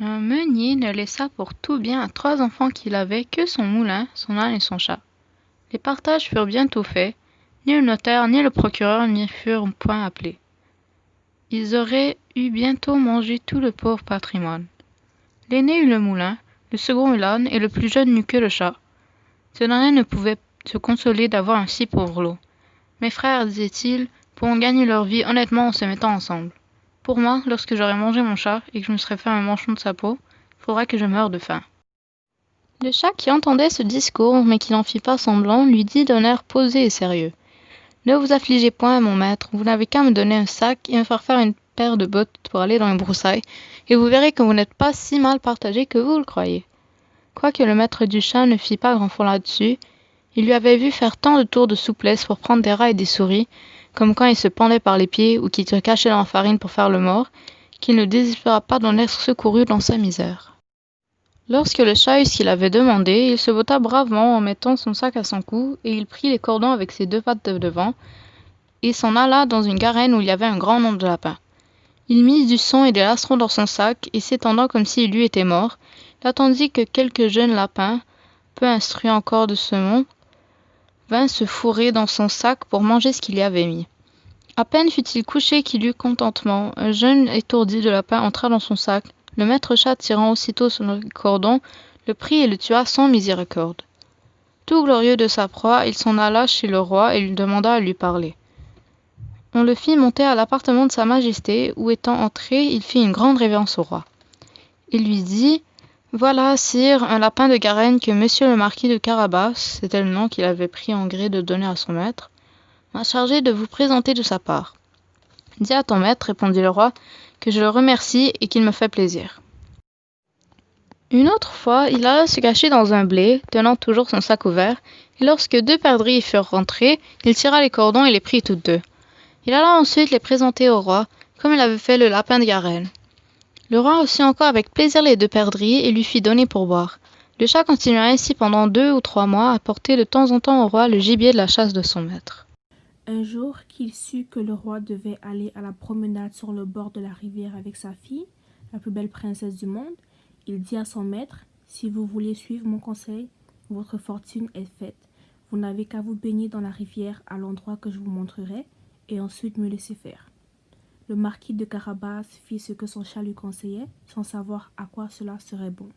Un meunier ne laissa pour tout bien à 3 enfants qu'il avait que son moulin, son âne et son chat. Les partages furent bientôt faits, ni le notaire ni le procureur n'y furent point appelés. Ils auraient eu bientôt mangé tout le pauvre patrimoine. L'aîné eut le moulin, le second eut l'âne, et le plus jeune n'eut que le chat. Ce dernier ne pouvait se consoler d'avoir un si pauvre lot. Mes frères, disait-il, pourront gagner leur vie honnêtement en se mettant ensemble. Pour moi, lorsque j'aurai mangé mon chat et que je me serai fait un manchon de sa peau, il faudra que je meure de faim. Le chat qui entendait ce discours, mais qui n'en fit pas semblant, lui dit d'un air posé et sérieux. Ne vous affligez point, mon maître, vous n'avez qu'à me donner un sac et me faire une paire de bottes pour aller dans les broussailles, et vous verrez que vous n'êtes pas si mal partagé que vous le croyez. Quoique le maître du chat ne fît pas grand fond là-dessus, il lui avait vu faire tant de tours de souplesse pour prendre des rats et des souris, comme quand il se pendait par les pieds ou qu'il se cachait dans la farine pour faire le mort, qu'il ne désespéra pas d'en être secouru dans sa misère. Lorsque le chat eut ce qu'il avait demandé, il se botta bravement en mettant son sac à son cou, et il prit les cordons avec ses 2 pattes de devant, et s'en alla dans une garenne où il y avait un grand nombre de lapins. Il mit du son et des lacerons dans son sac, et s'étendant comme s'il eût été mort, il attendit que quelques jeunes lapins, peu instruits encore de ce monde, vint se fourrer dans son sac pour manger ce qu'il y avait mis. À peine fut-il couché qu'il eut contentement. Un jeune étourdi de lapin entra dans son sac. Le maître chat, tirant aussitôt son cordon, le prit et le tua sans miséricorde. Tout glorieux de sa proie, il s'en alla chez le roi et lui demanda à lui parler. On le fit monter à l'appartement de sa majesté, où étant entré, il fit une grande révérence au roi. Il lui dit « Voilà, sire, un lapin de Garenne que monsieur le marquis de Carabas, c'était le nom qu'il avait pris en gré de donner à son maître, m'a chargé de vous présenter de sa part. Dis à ton maître, répondit le roi, que je le remercie et qu'il me fait plaisir. » Une autre fois, il alla se cacher dans un blé, tenant toujours son sac ouvert, et lorsque 2 perdrix y furent rentrées, il tira les cordons et les prit toutes 2. Il alla ensuite les présenter au roi, comme il avait fait le lapin de Garenne. Le roi reçut encore avec plaisir les 2 perdrix et lui fit donner pour boire. Le chat continua ainsi pendant 2 ou 3 mois à porter de temps en temps au roi le gibier de la chasse de son maître. Un jour qu'il sut que le roi devait aller à la promenade sur le bord de la rivière avec sa fille, la plus belle princesse du monde, il dit à son maître, « Si vous voulez suivre mon conseil, votre fortune est faite. Vous n'avez qu'à vous baigner dans la rivière à l'endroit que je vous montrerai, et ensuite me laisser faire. » Le marquis de Carabas fit ce que son chat lui conseillait, sans savoir à quoi cela serait bon.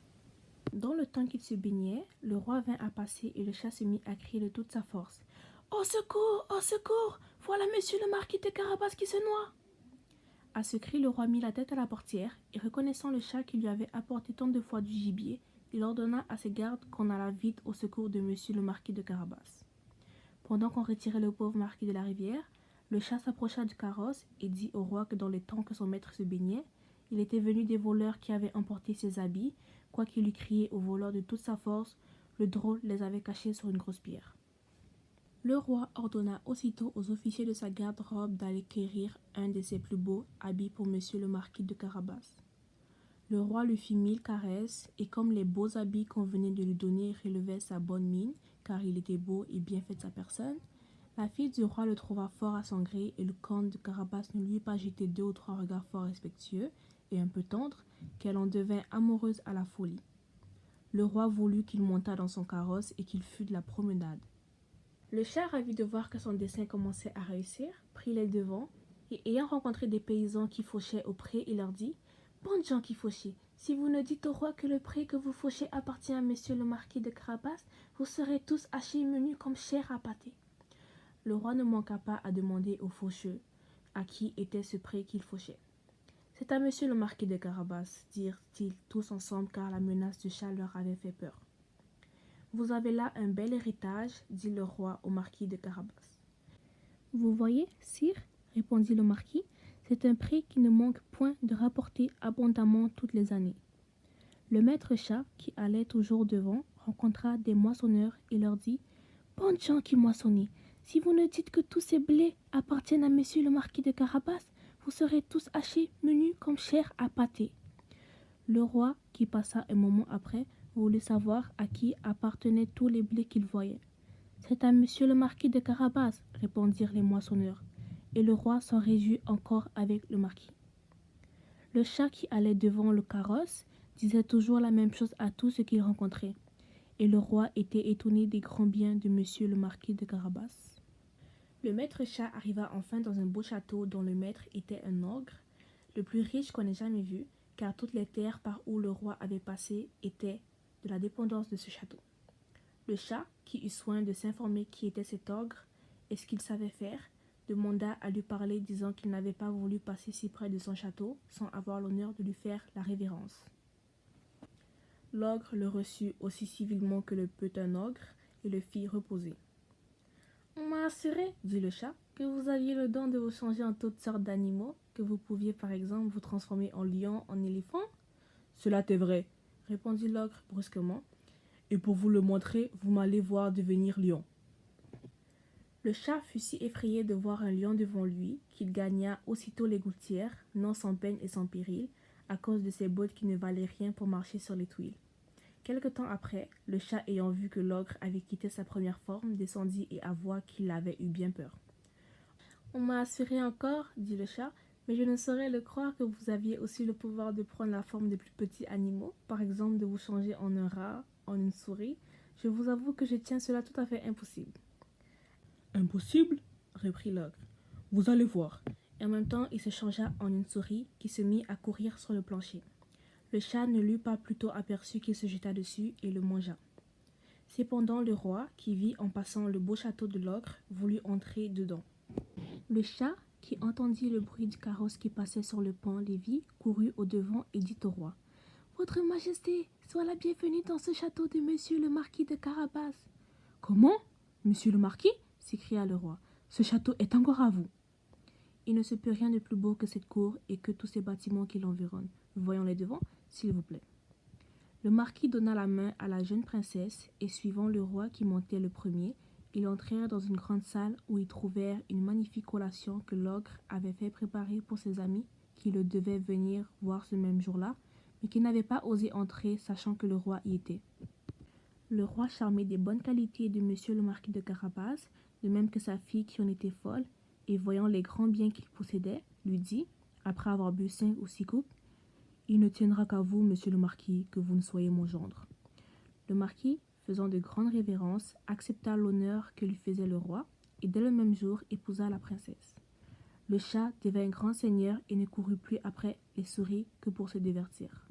Dans le temps qu'il se baignait, le roi vint à passer et le chat se mit à crier de toute sa force. « Au secours! Au secours! Voilà monsieur le marquis de Carabas qui se noie !» À ce cri, le roi mit la tête à la portière et, reconnaissant le chat qui lui avait apporté tant de fois du gibier, il ordonna à ses gardes qu'on allât vite au secours de monsieur le marquis de Carabas. Pendant qu'on retirait le pauvre marquis de la rivière, le chat s'approcha du carrosse et dit au roi que dans les temps que son maître se baignait, il était venu des voleurs qui avaient emporté ses habits. Quoiqu'il eût crié aux voleurs de toute sa force, le drôle les avait cachés sur une grosse pierre. Le roi ordonna aussitôt aux officiers de sa garde-robe d'aller quérir un de ses plus beaux habits pour monsieur le marquis de Carabas. Le roi lui fit 1000 caresses, et comme les beaux habits qu'on venait de lui donner relevaient sa bonne mine, car il était beau et bien fait de sa personne, la fille du roi le trouva fort à son gré, et le comte de Carabas ne lui eut pas jeté 2 ou 3 regards fort respectueux et un peu tendres, qu'elle en devint amoureuse à la folie. Le roi voulut qu'il montât dans son carrosse et qu'il fût de la promenade. Le chat, ravi de voir que son dessein commençait à réussir, prit les devants, et ayant rencontré des paysans qui fauchaient au pré, il leur dit « Bonnes gens qui fauchez, si vous ne dites au roi que le pré que vous fauchez appartient à monsieur le marquis de Carabas, vous serez tous hachés menus comme chair à pâté. » Le roi ne manqua pas à demander aux faucheux à qui était ce pré qu'il fauchait. « C'est à monsieur le marquis de Carabas, dirent-ils tous ensemble, car la menace du chat leur avait fait peur. « Vous avez là un bel héritage, dit le roi au marquis de Carabas. « Vous voyez, sire, répondit le marquis, c'est un pré qui ne manque point de rapporter abondamment toutes les années. » Le maître chat, qui allait toujours devant, rencontra des moissonneurs et leur dit « Bonnes gens qui moissonnez, si vous ne dites que tous ces blés appartiennent à monsieur le marquis de Carabas, vous serez tous hachés menus comme chair à pâté. » Le roi, qui passa un moment après, voulut savoir à qui appartenaient tous les blés qu'il voyait. « C'est à monsieur le marquis de Carabas, répondirent les moissonneurs, et le roi s'en réjouit encore avec le marquis. Le chat qui allait devant le carrosse disait toujours la même chose à tous ceux qu'il rencontrait. Et le roi était étonné des grands biens de monsieur le marquis de Carabas. Le maître chat arriva enfin dans un beau château dont le maître était un ogre, le plus riche qu'on ait jamais vu, car toutes les terres par où le roi avait passé étaient de la dépendance de ce château. Le chat, qui eut soin de s'informer qui était cet ogre et ce qu'il savait faire, demanda à lui parler, disant qu'il n'avait pas voulu passer si près de son château sans avoir l'honneur de lui faire la révérence. L'ogre le reçut aussi civilement que le peut un ogre et le fit reposer. On m'a assuré, dit le chat, que vous aviez le don de vous changer en toutes sortes d'animaux, que vous pouviez par exemple vous transformer en lion, en éléphant. Cela est vrai, répondit l'ogre brusquement, et pour vous le montrer, vous m'allez voir devenir lion. Le chat fut si effrayé de voir un lion devant lui qu'il gagna aussitôt les gouttières, non sans peine et sans péril, à cause de ses bottes qui ne valaient rien pour marcher sur les tuiles. Quelque temps après, le chat ayant vu que l'ogre avait quitté sa première forme, descendit et avoua qu'il avait eu bien peur. On m'a assuré encore, dit le chat, mais je ne saurais le croire que vous aviez aussi le pouvoir de prendre la forme des plus petits animaux, par exemple de vous changer en un rat, en une souris. Je vous avoue que je tiens cela tout à fait impossible. Impossible, reprit l'ogre. Vous allez voir. Et en même temps, il se changea en une souris qui se mit à courir sur le plancher. Le chat ne l'eut pas plutôt aperçu qu'il se jeta dessus et le mangea. Cependant, le roi, qui vit en passant le beau château de l'ogre, voulut entrer dedans. Le chat, qui entendit le bruit du carrosse qui passait sur le pont-levis, courut au-devant et dit au roi : « Votre Majesté, sois la bienvenue dans ce château de monsieur le marquis de Carabas. »« Comment ? Monsieur le marquis ?» s'écria le roi. « Ce château est encore à vous. » Il ne se peut rien de plus beau que cette cour et que tous ces bâtiments qui l'environnent. Voyons-les devant, s'il vous plaît. Le marquis donna la main à la jeune princesse et, suivant le roi qui montait le premier, ils entrèrent dans une grande salle où ils trouvèrent une magnifique collation que l'ogre avait fait préparer pour ses amis qui le devaient venir voir ce même jour-là, mais qui n'avaient pas osé entrer, sachant que le roi y était. Le roi, charmé des bonnes qualités de monsieur le marquis de Carabas, de même que sa fille qui en était folle, et voyant les grands biens qu'il possédait, lui dit, après avoir bu 5 ou 6 coupes : « Il ne tiendra qu'à vous, monsieur le marquis, que vous ne soyez mon gendre. » Le marquis, faisant de grandes révérences, accepta l'honneur que lui faisait le roi, et dès le même jour épousa la princesse. Le chat devint grand seigneur et ne courut plus après les souris que pour se divertir.